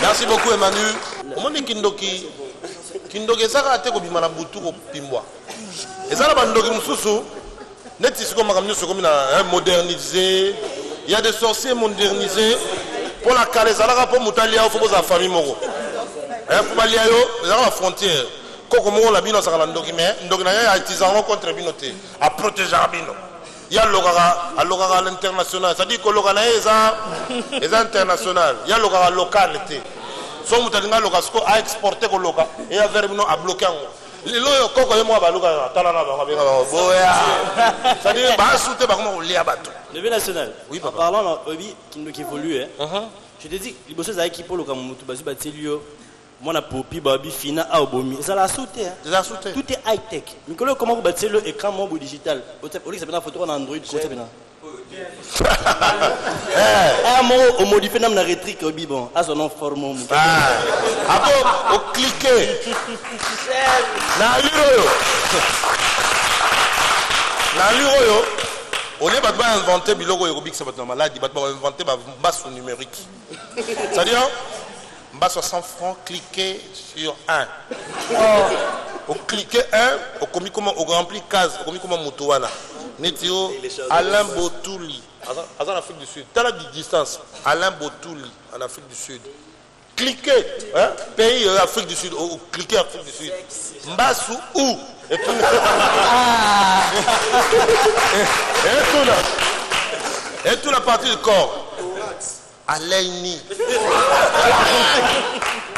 Merci beaucoup, Emmanuel. Comment est Kindoki? Kindoki, ça a été comme un boutou au Pimbois. Et ça, la Bandoki Moussou, net ici comme un modernisé. Il y a des sorciers modernisés pour la caler. Ça a pour Moutalia, il faut que la famille moro. Pour Malia, il y a la frontière. Quand on a bino, ça a Bandoki, mais il y a des artisans contre Binoté, à protéger Bino. Il y a l'Ogara à l'international. C'est-à-dire que l'Ogara est international. Il y a l'Ogara local. Son Moutalinga Logasco a exporté au local et a verbino à bloquer. Les loyaux, quand on a Baluga, Talana, c'est-à-dire que le bien national. Oui, papa. En parlant de qui évolue, je te dis, les bosses avec qui pour le Kamutu, Basilio, moi, na popi, babi, fina, abomi. Ça l'a sauté. Tout est high-tech. Nicolas, comment vous battez le écran mobile digital? Au lieu de photo en Android, quoi, c'est bien. Un mot au modifié dans la rétrique au bibon. À son nom formant. Après, au cliquer. Na l'euro, on est pas inventé bilogo aérobique, ça va être maladie, on va inventer ma base numérique. C'est-à-dire, bas 60 francs, cliquez sur 1. Au cliquer 1, au rempli case, au commis comme Moutouana. Netio, Alain Botouli, en Afrique du Sud. T'as la distance, Alain Botouli, en Afrique du Sud. Cliquez, hein, pays Afrique du Sud, ou cliquez Afrique du Sud. Mbassou ou et tout. Et toute la partie du corps. Alaini.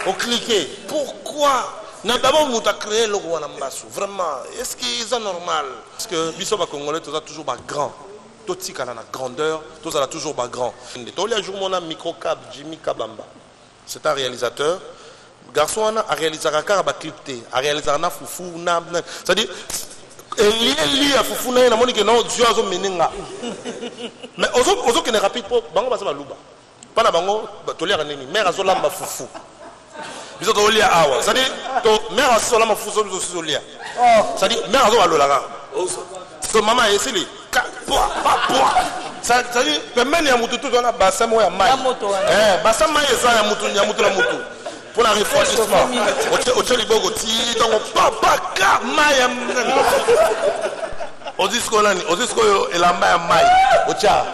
Au cliquer. Pourquoi? D'abord, nous avons créé le roi Nambassou. Vraiment, est-ce que c'est normal? Parce que Bissoba Congolais, tout ça toujours grand. Tout ce qui a la grandeur, tout ça toujours grand. Tous les jours, on a Microcab, Jimmy Kabamba. C'est un réalisateur. Garçon a réalisé un clip, a réalisé un foufou. C'est-à-dire, il y a foufou, il y a un qui non, Dieu a mené. Mais aux autres qui ne rapide pas, bango basa baluba. Pas la bango, tolère un ennemi. Mère a zolamba foufou. Biso to lia awa. C'est-à-dire, mère a zolamba foufou biso lia. C'est-à-dire, mère a zolamba. So maman a essayé. C'est-à-dire, même il y a mutu tout dans la bassin moi ya mai. Bassin mai ça ya mutu la mutu. Pour la refroidissement. Au Tchelibogo ti donc papa ka mai. Au disco et la mai au tcha.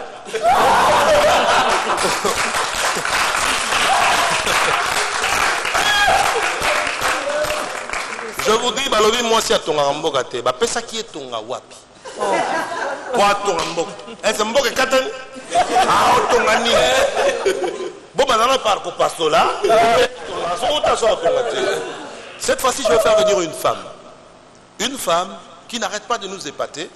Je vous dis, balobi moi si à ton amboka te, ba pesa qui est ton wapi. Quoi ton amboka? Est-ce mboka katen? Ah ton ani. Bon banana par ko pastola. Cette fois-ci, je vais faire venir une femme. Une femme qui n'arrête pas de nous épater.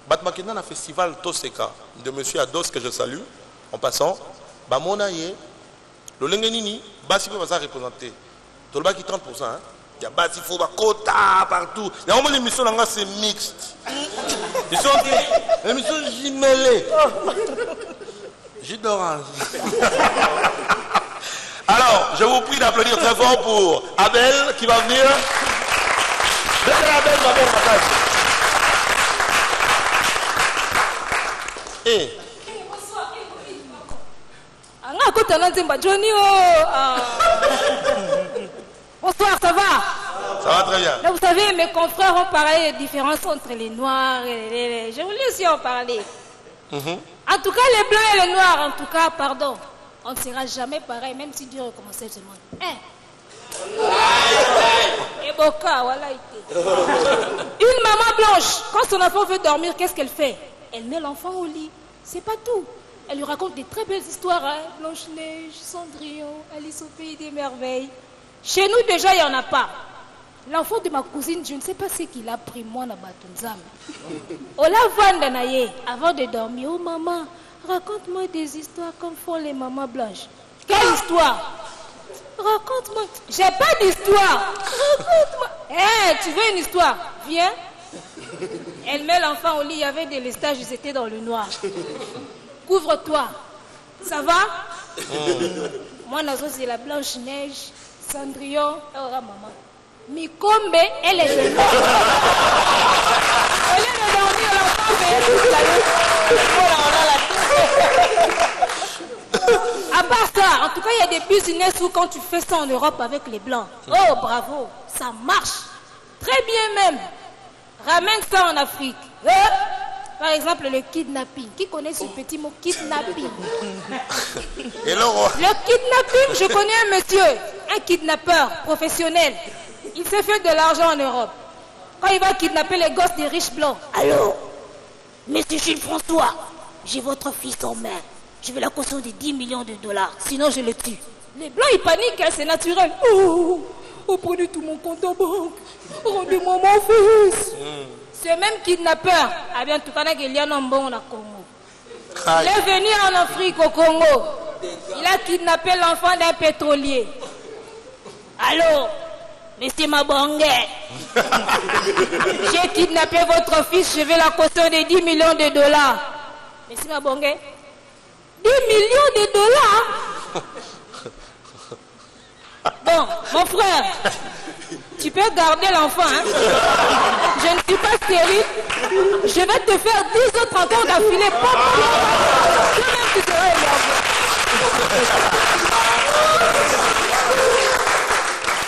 Batmakina a un festival Toseka de monsieur Ados que je salue en passant. Bamonaye, le Lengenini, Basi peut représenté. Tolba qui 30%. Hein? Il y a bâti, il faut quota partout. Il y a vraiment l'émission là, c'est mixte. Ils sont l'émission jumelée. Jus d'orange. Alors, je vous prie d'applaudir très fort pour Abel qui va venir. Abel va venir ma case. Et bonsoir, ça va? Ça va très bien. Là, vous savez, mes confrères ont parlé des différences entre les noirs et les... Je voulais aussi en parler. En tout cas, les blancs et les noirs, en tout cas, pardon, on ne sera jamais pareil, même si Dieu recommençait ce monde. Et Boka, voilà. Une maman blanche, quand son enfant veut dormir, qu'est-ce qu'elle fait? Elle met l'enfant au lit. C'est pas tout. Elle lui raconte des très belles histoires, hein? Blanche-Neige, Cendrillon, Alice au pays des merveilles. Chez nous, déjà, il n'y en a pas. L'enfant de ma cousine, je ne sais pas ce qu'il a pris, moi, na batunzam. On la vend avant de dormir. Oh, maman, raconte-moi des histoires comme font les mamans blanches. Quelle histoire? Raconte-moi. J'ai pas d'histoire. Raconte-moi. Tu veux une histoire? Viens. Elle met l'enfant au lit, il y avait des lestages, ils étaient dans le noir. Couvre-toi. Ça va? Moi, Nazo, c'est la Blanche-Neige, Cendrillon, maman. Mikombe, elle est de mort. Au lieu de dormir, l'enfant fait à part ça, en tout cas, il y a des business où quand tu fais ça en Europe avec les Blancs, oh, bravo, ça marche. Très bien même. Ramène ça en Afrique. Par exemple, le kidnapping. Qui connaît ce petit mot kidnapping? Et le kidnapping, je connais un monsieur, un kidnappeur professionnel. Il s'est fait de l'argent en Europe. Quand il va kidnapper les gosses des riches blancs. Allô, monsieur Jules François, j'ai votre fils en main. Je veux la caution de 10 millions de dollars, sinon je le tue. Les blancs, ils paniquent, c'est naturel. Oh, prenez tout mon compte en banque. Rendez-moi mon fils. Ce même kidnappeur, en tout cas, il y a un bon au Congo. Il est venu en Afrique, au Congo. Il a kidnappé l'enfant d'un pétrolier. Allô, monsieur Mabongue. J'ai kidnappé votre fils, je veux la caution de 10 millions de dollars. Monsieur Mabongue, 10 millions de dollars? Bon, mon frère, tu peux garder l'enfant, hein? Je ne suis pas stérile. Je vais te faire 10 autres encore d'affilée. Toi-même, tu seras énervé.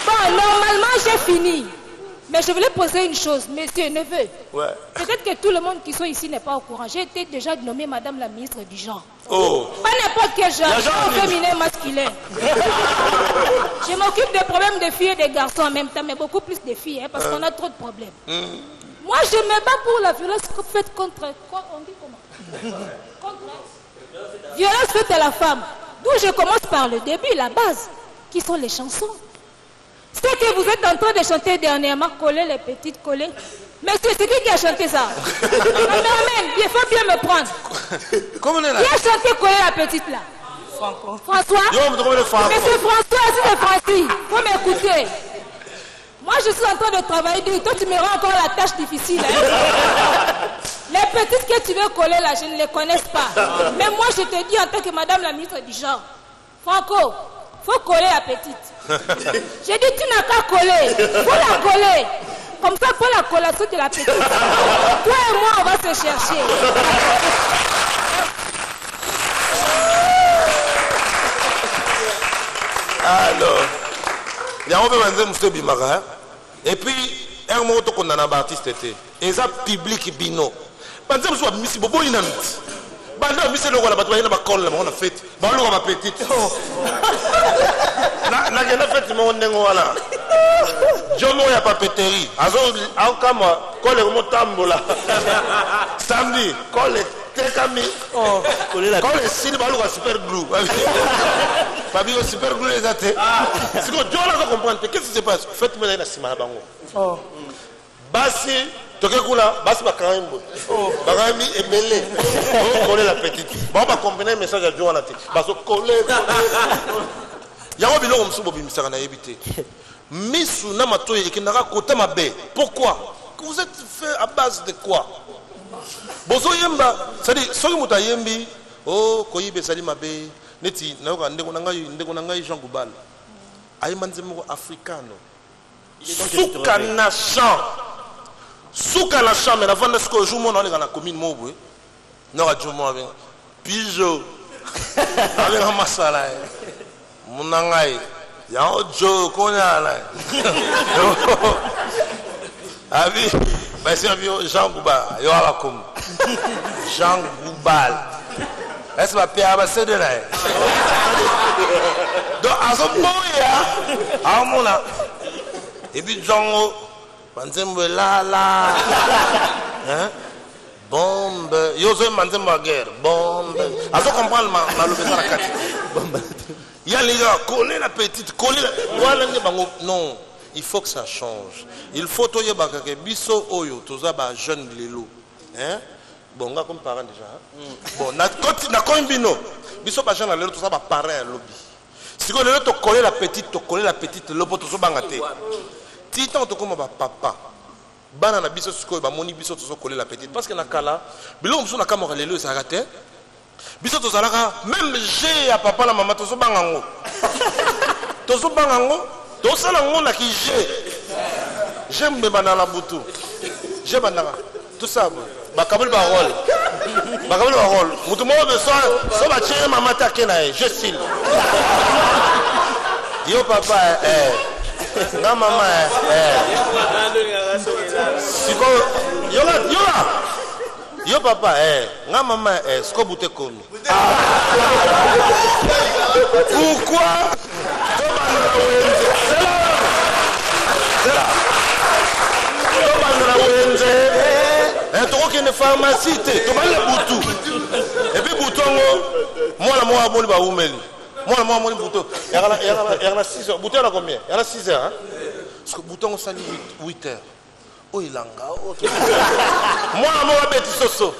Bon, normalement, j'ai fini. Mais je voulais poser une chose, monsieur Neveu. Ouais. Peut-être que tout le monde qui sont ici n'est pas au courant. J'ai été déjà nommée madame la ministre du genre. Oh. Pas n'importe quel genre, féminin, masculin. Je m'occupe des problèmes des filles et des garçons en même temps, mais beaucoup plus des filles, hein, parce qu'on a trop de problèmes. Moi, je me bats pour la violence faite contre... On dit comment? Violence faite à la femme. D'où je commence par le début, la base, qui sont les chansons. C'est que vous êtes en train de chanter dernièrement, coller les petites collées. Monsieur, c'est qui a chanté ça? Il faut bien me prendre. Comment on est là? Qui a chanté coller la petite là? François? Monsieur François, c'est Francis. Il faut m'écouter. Moi, je suis en train de travailler. Toi, tu me rends encore la tâche difficile. Hein? Les petites que tu veux coller là, je ne les connais pas. Mais moi, je te dis en tant que madame la ministre du genre, Franco, faut coller la petite. J'ai dit, tu n'as qu'à coller. Faut la coller. Comme ça, faut la collation de la petite. Toi et moi, on va se chercher. Alors, il y a un peu de Bimara. Et puis, un mot qu'on a un artiste était. Et ça, public bino. Par exemple, je suis Bobo Inamit. Banda, mais c'est le roi là-bas, il y a ma colle là-bas, on a fait. Bah, on a ma petite. Na gena fait mon nengo là. Jomo ya papeterie. Azo au kama colle mo tambola. Samedi, colle tekami. Oh, colle sili balu ka super glue. Fabio super glue les até. C'est que Jola va comprendre qu'est-ce qui se passe. Faites-moi la simana bango. Oh. Basi Tokekula, basi bakaimbo. Bakami ebele. On coller la petite. Bon, on va combiner message à Joana. Baso coller. Il y a un billet comme ça, Bobby, ça n'a évité. Misu na matoyi ekinaka kota mabe. Pourquoi? Vous êtes fait à base de quoi? Bozo yemba, c'est-à-dire soki muta yembi, oh koyibe sali mabe, neti nayoka ndeko nangai Jean Goubal. Ayemba nzemo africano. Souka na champ. Souka na champ, mais avant de ce que je m'en allais dans la commune Mobwe. Non, à Djomo avec Pijo. Avec un masala. Munangai. Y'a un Joe qu'on a là. Abi, ben c'est Jean Goubal. Y'a comme Jean Goubal. Est-ce que ma père va se donner? Donc, à ce moment-là, à mon là. Et puis, Django, Manzembe là, hein? Bombe. Yose Manzembe guerre. Bombe. À ce qu'on comprend, ma levé ça la carte. Il y a les gars, coller la petite, coller la. Non, il faut que ça change. Il faut que tu aies biso oyo, tu as jeune lelo. Hein? Bon, on a comme parent déjà. Bon, na combien bino? Biso pas jeune lelo, tu as parent à lobby. Si tu as collé la petite, le pot, tu as bangaté. Si tu as papa, bana na biso sikoy ba moni biso to coller la petite parce que na kala bilo mso na kamera lelo ça raté biso to zalaka même j'ai à papa la maman to so bangango to sala ngo na ki j'aime me bana la butu j'ai banaka tout ça ba kabul ba rôle mutu mo de so ba chere maman ta kenae je sil yo papa nga mama siko yo papa nga mama siko bute komi pourquoi tokoki une pharmacie te tobali butu et puis butongo mwana mwa boli ba umeli moi, mon bouton, il y a 6 heures. Bouton, il y a combien? Il y a 6 heures. Hein? Parce que bouton, on s'allie 8 heures. Oh, il a un gars. Moi, mon bête, soso.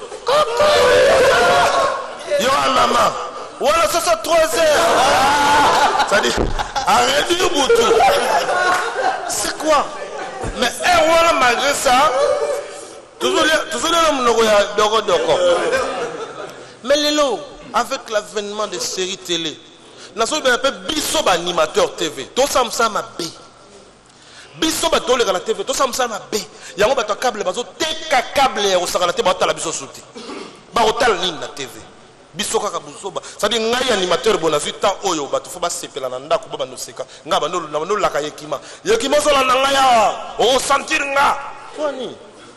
Il y a un maman. Voilà, ça, c'est 3 heures. Ça dit, arrêtez le bouton. C'est quoi? Mais, voilà, malgré ça, toujours le mais Lélo, avec l'avènement des séries télé, nous avons un biso animateur TV. Tout ça me B. Biso batole la TV. Tout ça me B. Il y a un câble, bazo teka câble au sagalate bata la biso souti. Ba hotel ligne na TV. Biso kaka busoba. Ça dit ngai animateur bona suita oyo batu fo ba sepela na ndako ba noseka. Nga ba no la kayekima. Yekima so la ngaya. O sentir nga.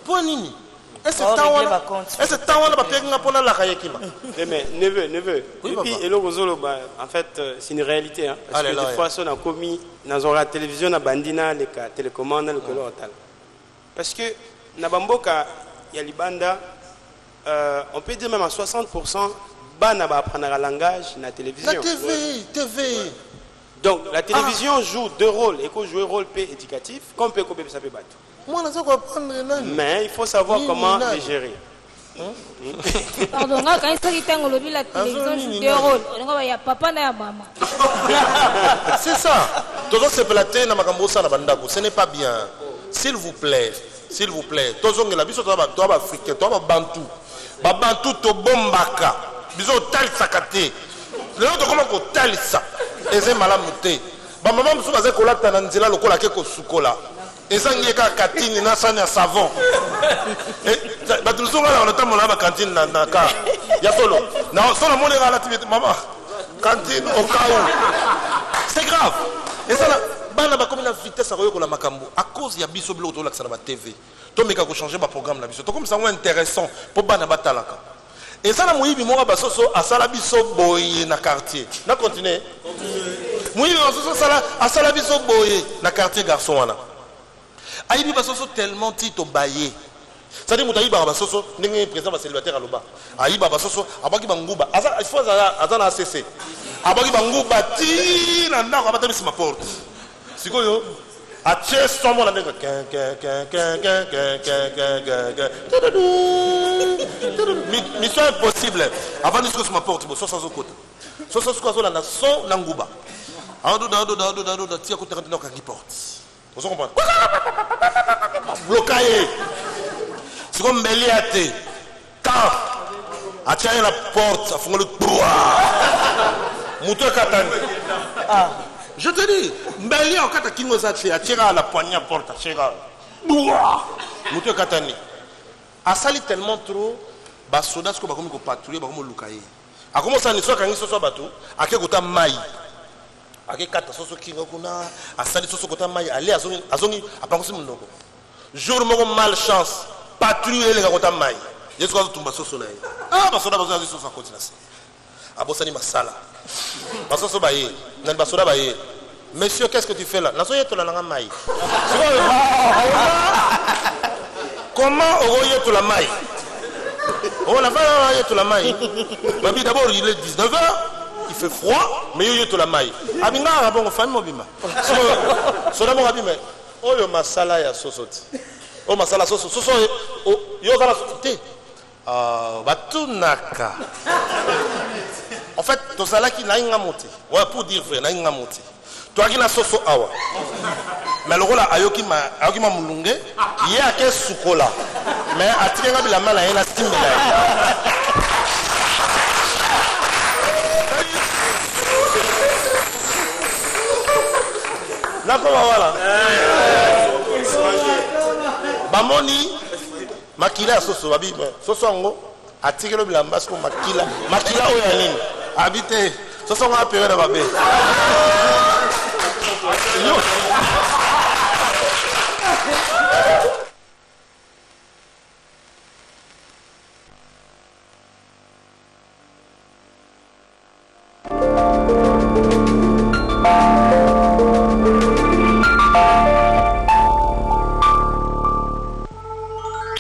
Poni. Est-ce que tu as un peu la kayekima? Mais neveu. Oui, et puis, en fait, c'est une réalité. Hein, parce que des fois, on a commis dans la télévision, la bandina, les télécommandes, le color tal. Parce que, dans Bamboka, il y a les bandes, on peut dire même à 60%, bana va apprendre le langage dans la télévision. La TV. Donc, la télévision joue 2 rôles. Et qu'on joue un rôle éducatif, comme peut couper ça peut battre. Mais il faut savoir comment les gérer. Pardon, quand il s'agit de la télévision joue 2 rôles, il y a papa et maman. C'est ça. Ce n'est pas bien. S'il vous plaît. Tous les biso to ba africain, to ba bantu. Ba bantu to bombaka. Biso tal sakate. Le to comment ko tal ça. Eze malamu te. Ba maman musu baze kolata na nzela lokola ke ko sukola. Ezangi ka katini na sani ya savon. Ba tulunga na temps na ba cantine na ka. Ya solo. Na solo mo le la tibet maman. Cantine au cas où. C'est grave. Et ça bana ba comme la vitesse à koyokola makambo à cause ya biso bilo to la na ba TV. To meka ko changer ba programme la biso. To comme ça intéressant pour bana batalaka. Et ça, Moïbi Mora Basoso a Salabiso Boye na quartier. Na continuer. Moïbi Basoso a Salabiso Boye na quartier garçon. Aïbi Basoso tellement tito baye. Ça dit Moutaï Basoso, n'est président célibataire à l'Oba. Aïba Basoso, Abaki Bangouba. Il faut Azana ACC. Abaki Bangouba, ti, nanda, Rabatami, c'est ma porte. C'est quoi yo? A chest son mon avec mission impossible avant de se ma porte bo so sans côté so so quoi so la nation nanguba ando tia côté rentrer dans qui porte Vous comprenez? Bloqué. C'est comme Mbeli à thé. Quand a tiré la porte, ça fait le droit. Moutou Katani. Je te dis, Mbeli en kata kingo a tiré à la poignée à porte, a tiré à Moutou Katani. A sali tellement trop, bah soda ce qu'on va comme patrouiller, bah comme lukaye. A commencé à ne soit quand soit bateau, à quel côté maï. À quel kata soso kingo kuna, a sali soso côté maï, aller à zongi, à pas comme ça. Jour mon malchance, patrouiller les gars côté maï. Je suis tout basso soleil. Ah, basoda basoda de soso continue. Ah, bossani masala. Basoso baye, nan basoda baye. Monsieur, qu'est-ce que tu fais là? Nasoye to la nanga maï. Comment oye to la maï? On a fait to la maï. Babi d'abord il est 19h, il fait froid, mais il y a to la maï. Abinga bon famille mobima. So d'abord abi mais oyo masala ya sosoti. O masala soso soso yo kala té. Batunaka. En fait, to sala ki na inga monté. Ouais, pour dire vrai, na inga monté. Toi qui na soso awa. Mais le rôle ayoki ma mulunge, il y a que sukola. Mais à tirer la main là, il a stimulé. Là comment voilà. Bamoni makila soso babi soso ngo atike lo bilamba sko makila oyo ya nini habite soso ngo apere na babe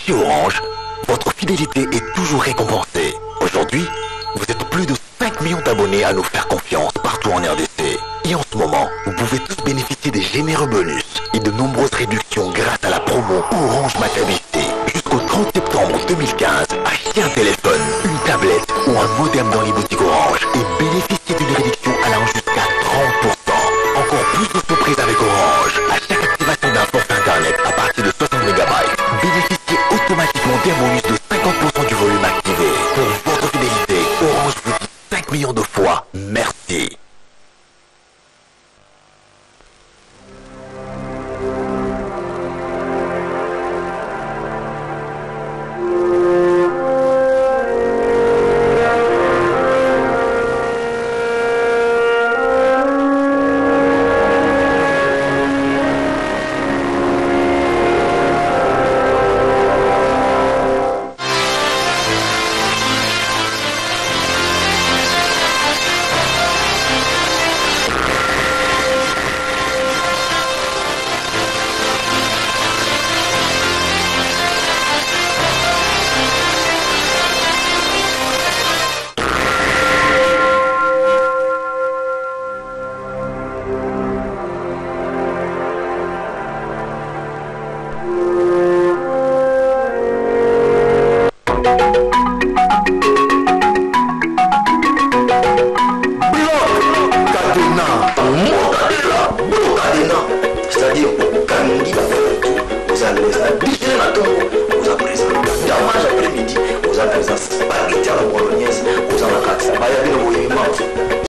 Chez Orange, votre fidélité est toujours récompensée. Aujourd'hui, vous êtes plus de 5 millions d'abonnés à nous faire confiance partout en RDC. Et en ce moment, vous pouvez tous bénéficier des généreux bonus et de nombreuses réductions grâce à la promo Orange Maternité. Jusqu'au 30 septembre 2015, achetez un téléphone, une tablette ou un modem dans les boutiques Orange et